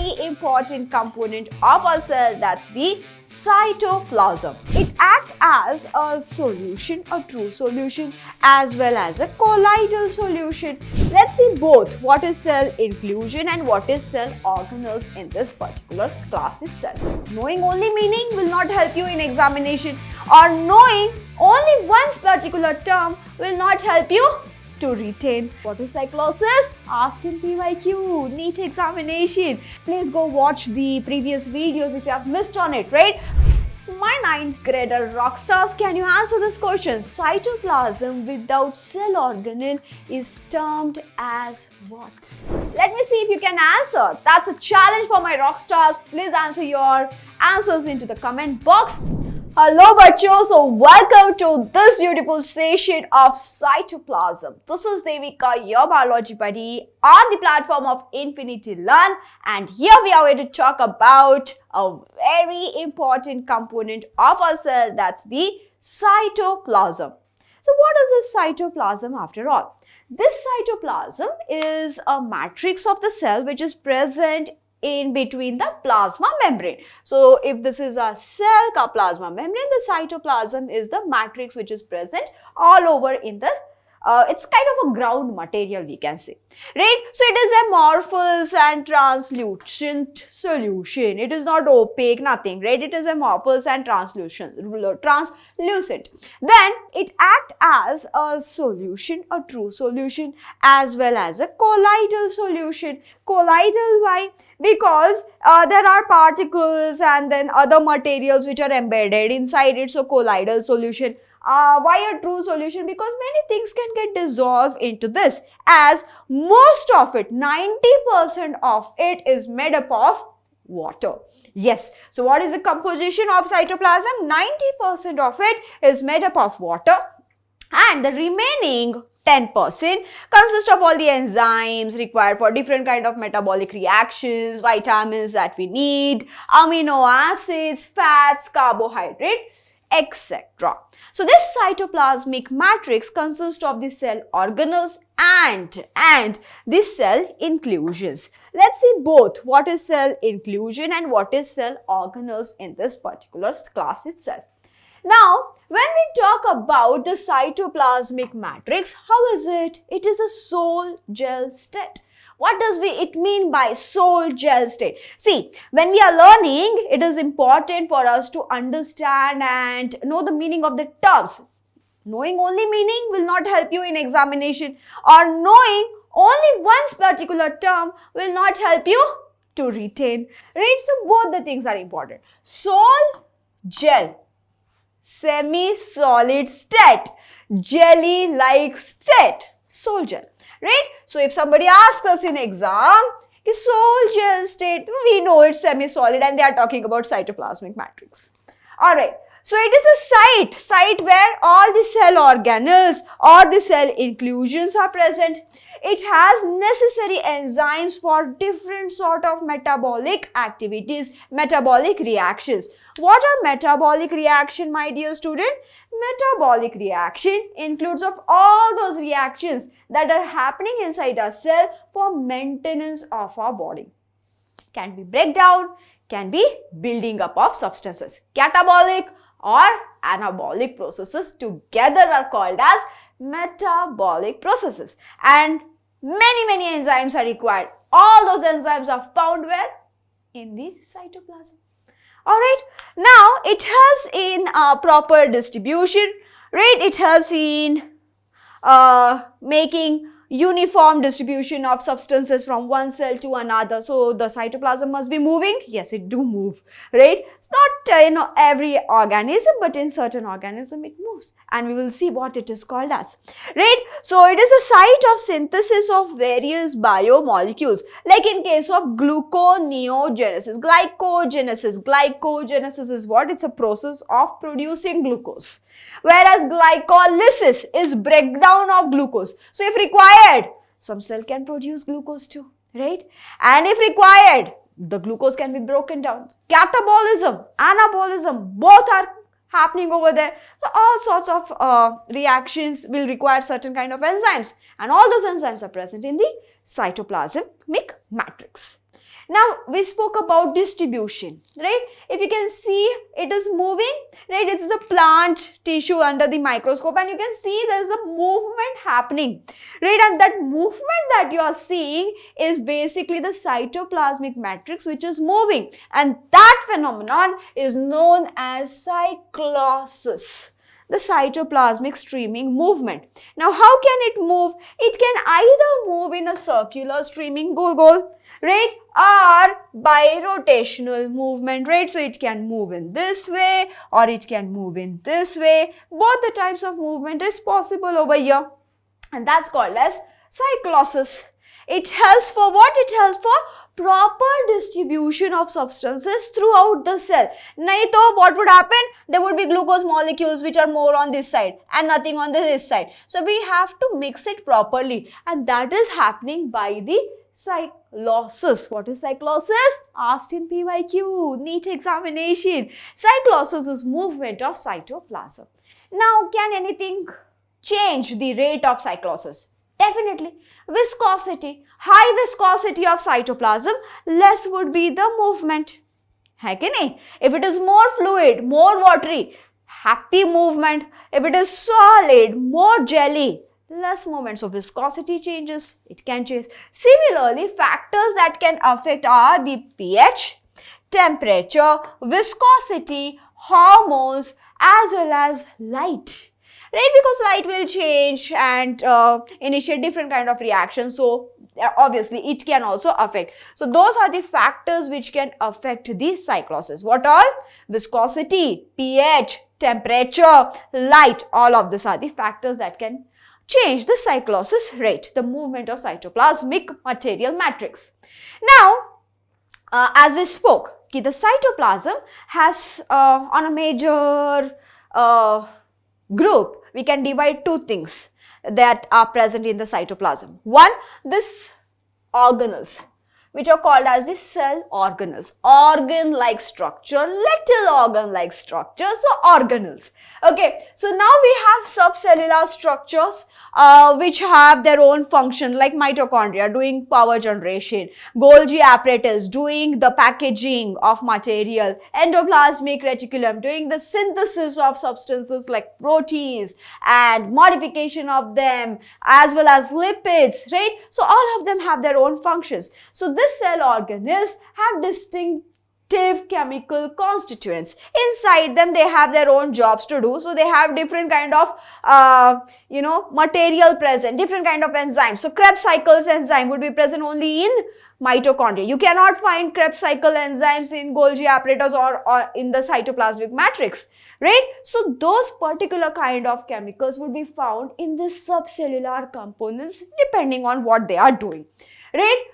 very important component of a cell, that's the cytoplasm. It acts as a solution, a true solution, as well as a colloidal solution. Let's see both what is cell inclusion and what is cell organelles in this particular class itself. Knowing only meaning will not help you in examination, or knowing only one particular term will not help you to retain. What is cyclosis? Asked in PYQ, NEET examination. Please go watch the previous videos if you have missed on it, right? My 9th grader rockstars, can you answer this question? Cytoplasm without cell organelle is termed as what? Let me see if you can answer. That's a challenge for my rockstars. Please answer your answers into the comment box. Hello bachcho, so welcome to this beautiful session of cytoplasm. This is Devika, your biology buddy on the platform of Infinity Learn, and here we are going to talk about a very important component of our cell, that's the cytoplasm. So what is this cytoplasm after all? This cytoplasm is a matrix of the cell which is present in between the plasma membrane. So if this is a cell ka plasma membrane, the cytoplasm is the matrix which is present all over in the it's kind of a ground material, we can say, right? So it is amorphous and translucent solution. It is not opaque, nothing, right? It is amorphous and translucent. Then it acts as a solution, a true solution, as well as a colloidal solution. Colloidal, why? Because there are particles and then other materials which are embedded inside it, so colloidal solution. Why a true solution? Because many things can get dissolved into this, as most of it, 90% of it is made up of water. Yes, so what is the composition of cytoplasm? 90% of it is made up of water, and the remaining 10% consists of all the enzymes required for different kind of metabolic reactions, vitamins that we need, amino acids, fats, carbohydrates, etc. So this cytoplasmic matrix consists of the cell organelles and the cell inclusions. Let's see both what is cell inclusion and what is cell organelles in this particular class itself. Now, when we talk about the cytoplasmic matrix, how is it? It is a sol gel state. What does it mean by sol gel state? See, when we are learning, it is important for us to understand and know the meaning of the terms. Knowing only meaning will not help you in examination, or knowing only one particular term will not help you to retain. Right? So both the things are important. Sol gel, semi-solid state, jelly-like state, sol gel. Right? So if somebody asks us in exam, sol gel state, we know it's semi-solid and they are talking about cytoplasmic matrix. Alright, so it is the site where all the cell organelles or the cell inclusions are present. It has necessary enzymes for different sort of metabolic activities, metabolic reactions. What are metabolic reaction, my dear student? Metabolic reaction includes of all those reactions that are happening inside our cell for maintenance of our body. Can be breakdown, can be building up of substances. Catabolic or anabolic processes together are called as metabolic processes, and many enzymes are required. All those enzymes are found where? In the cytoplasm. Alright, now it helps in proper distribution, right? It helps in making uniform distribution of substances from one cell to another. So the cytoplasm must be moving. Yes, it do move, right? It's not every organism, but in certain organism it moves, and we will see what it is called as, right? So it is a site of synthesis of various biomolecules, like in case of gluconeogenesis, glycogenesis is what? It's a process of producing glucose, whereas glycolysis is breakdown of glucose. So if required, some cell can produce glucose too, right? And if required, the glucose can be broken down. Catabolism, anabolism, both are happening over there. So all sorts of reactions will require certain kind of enzymes, and all those enzymes are present in the cytoplasmic matrix. Now we spoke about distribution, right? If you can see, it is moving, right? This is a plant tissue under the microscope and you can see there is a movement happening, right? And that movement that you are seeing is basically the cytoplasmic matrix which is moving, and that phenomenon is known as cyclosis. The cytoplasmic streaming movement. Now, how can it move? It can either move in a circular streaming goal, right, or by rotational movement, right? So, it can move in this way or it can move in this way. Both the types of movement is possible over here, and that's called as cyclosis. It helps for what? It helps for proper distribution of substances throughout the cell. Nahi to what would happen? There would be glucose molecules which are more on this side and nothing on this side. So we have to mix it properly, and that is happening by the cyclosis. What is cyclosis? Asked in PYQ, NEET examination. Cyclosis is movement of cytoplasm. Now, can anything change the rate of cyclosis? Definitely. Viscosity, high viscosity of cytoplasm, less would be the movement. Hai ki nahi? If it is more fluid, more watery, happy movement. If it is solid, more jelly, less movement. So viscosity changes, it can change. Similarly, factors that can affect are the pH, temperature, viscosity, hormones, as well as light. Right, because light will change and initiate different kind of reactions. So obviously it can also affect. So those are the factors which can affect the cyclosis. What all? Viscosity, pH, temperature, light. All of these are the factors that can change the cyclosis rate, the movement of cytoplasmic material matrix. Now, as we spoke, the cytoplasm has on a major group, we can divide two things that are present in the cytoplasm. One, this organelles, which are called as the cell organelles. Organ-like structure, little organ-like structure, so organelles. Okay, so now we have subcellular structures which have their own function, like mitochondria doing power generation, Golgi apparatus doing the packaging of material, endoplasmic reticulum doing the synthesis of substances like proteins and modification of them, as well as lipids, right? So all of them have their own functions. So this cell organelles have distinctive chemical constituents. Inside them, they have their own jobs to do. So they have different kind of, material present, different kind of enzymes. So Krebs cycles enzyme would be present only in mitochondria. You cannot find Krebs cycle enzymes in Golgi apparatus or in the cytoplasmic matrix, right? So those particular kind of chemicals would be found in the subcellular components depending on what they are doing, right?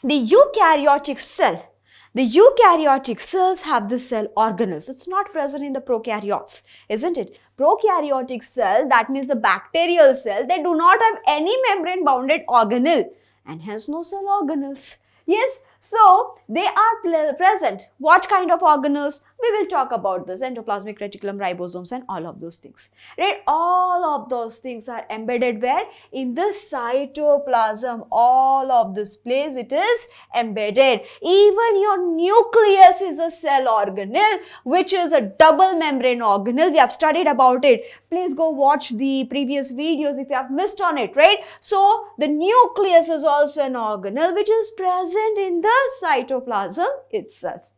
The eukaryotic cell. The eukaryotic cells have the cell organelles. It's not present in the prokaryotes, isn't it? Prokaryotic cell, that means the bacterial cell, they do not have any membrane bounded organelle and hence no cell organelles. Yes, so they are present. What kind of organelles? We will talk about this, endoplasmic reticulum, ribosomes and all of those things. Right? All of those things are embedded where? In the cytoplasm. All of this place it is embedded. Even your nucleus is a cell organelle, which is a double membrane organelle. We have studied about it. Please go watch the previous videos if you have missed on it, right? So the nucleus is also an organelle which is present in the cytoplasm itself.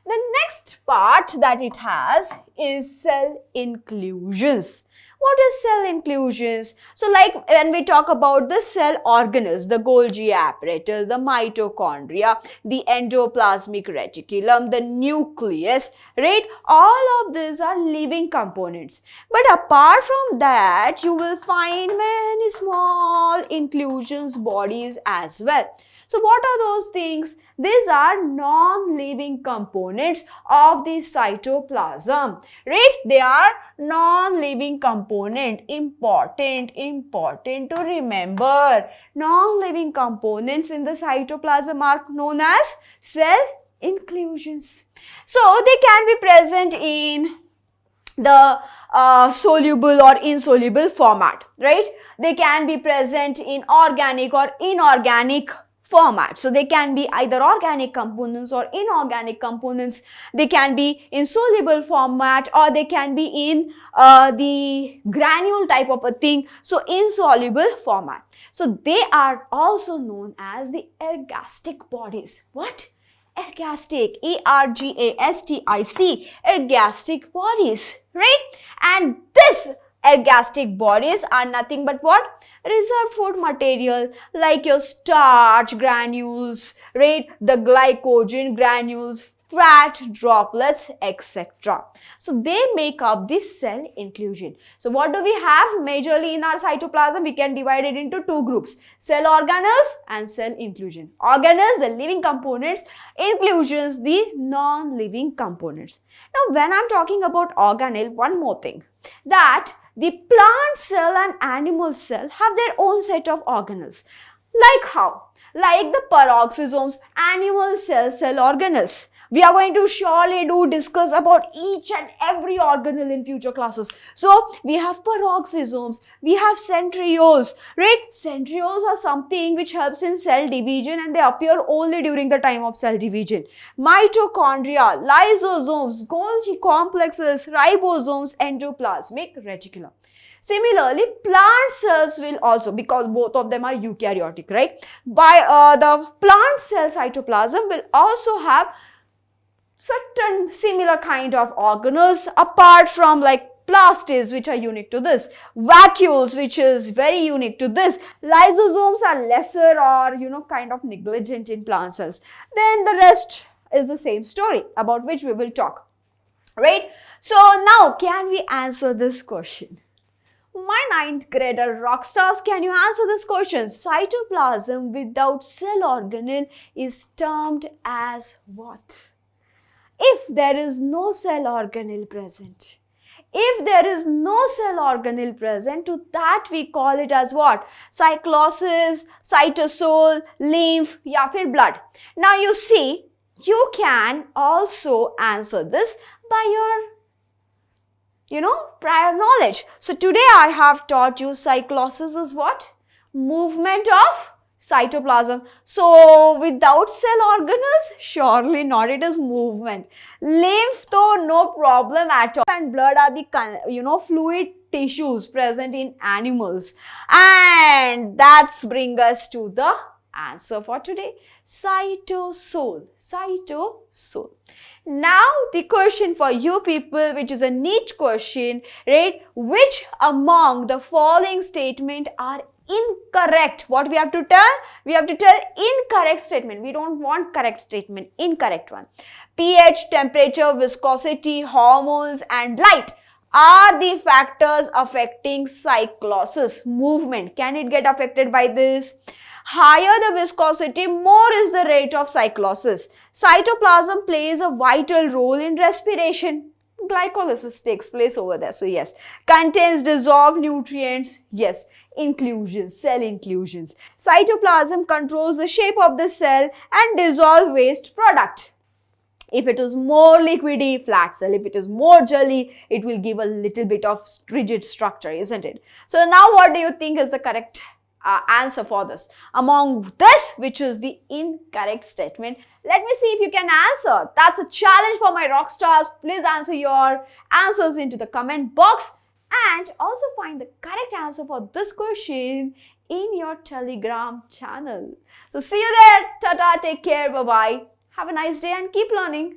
The next part that it has is cell inclusions. What is cell inclusions? So like when we talk about the cell organelles, the Golgi apparatus, the mitochondria, the endoplasmic reticulum, the nucleus, right? All of these are living components. But apart from that, you will find many small inclusions bodies as well. So what are those things? These are non-living components of the cytoplasm, right? They are non-living component. Important to remember. Non-living components in the cytoplasm are known as cell inclusions. So they can be present in the soluble or insoluble format, right? They can be present in organic or inorganic format. So they can be either organic components or inorganic components. They can be in soluble format, or they can be in the granule type of a thing, so insoluble format. So they are also known as the ergastic bodies. What? Ergastic, E-R-G-A-S-T-I-C, ergastic bodies, right? And this ergastic bodies are nothing but what? Reserved food material like your starch granules, right? The glycogen granules, fat droplets, etc. So they make up the cell inclusion. So what do we have majorly in our cytoplasm? We can divide it into two groups: cell organelles and cell inclusion. Organelles, the living components; inclusions, the non-living components. Now when I'm talking about organelle, one more thing, that the plant cell and animal cell have their own set of organelles. Like how? Like the peroxisomes, animal cell organelles. We are going to surely discuss about each and every organelle in future classes. So we have peroxisomes, we have centrioles, right? Centrioles are something which helps in cell division, and they appear only during the time of cell division. Mitochondria, lysosomes, Golgi complexes, ribosomes, endoplasmic reticulum. Similarly, plant cells will also, because both of them are eukaryotic, right? The plant cell cytoplasm will also have certain similar kind of organelles, apart from like plastids, which are unique to this, vacuoles, which is very unique to this. Lysosomes are lesser or kind of negligent in plant cells. Then the rest is the same story about which we will talk, right? So now can we answer this question? My 9th grader rock stars, can you answer this question? Cytoplasm without cell organelle is termed as what? If there is no cell organelle present, if there is no cell organelle present, to that we call it as what? Cyclosis, cytosol, lymph, ya fir blood. Now you see, you can also answer this by your prior knowledge. So today I have taught you cyclosis is what? Movement of cytoplasm. So without cell organelles, surely not, it is movement. Lymph though, no problem at all. And blood are the fluid tissues present in animals. And that's bring us to the answer for today. Cytosol. Cytosol. Now the question for you people, which is a neat question, right? Which among the following statement are incorrect? What we have to tell? We have to tell incorrect statement. We don't want correct statement, incorrect one. pH, temperature, viscosity, hormones and light are the factors affecting cyclosis, movement. Can it get affected by this? Higher the viscosity, more is the rate of cyclosis. Cytoplasm plays a vital role in respiration. Glycolysis takes place over there. So yes. Contains dissolved nutrients. Yes. Inclusions, cell inclusions. Cytoplasm controls the shape of the cell and dissolve waste product. If it is more liquidy, flat cell. If it is more jelly, it will give a little bit of rigid structure, isn't it? So now what do you think is the correct answer for this? Among this, which is the incorrect statement, let me see if you can answer. That's a challenge for my rock stars. Please answer your answers into the comment box and also find the correct answer for this question in your Telegram channel. So see you there. Tata, take care, bye-bye. Have a nice day and keep learning.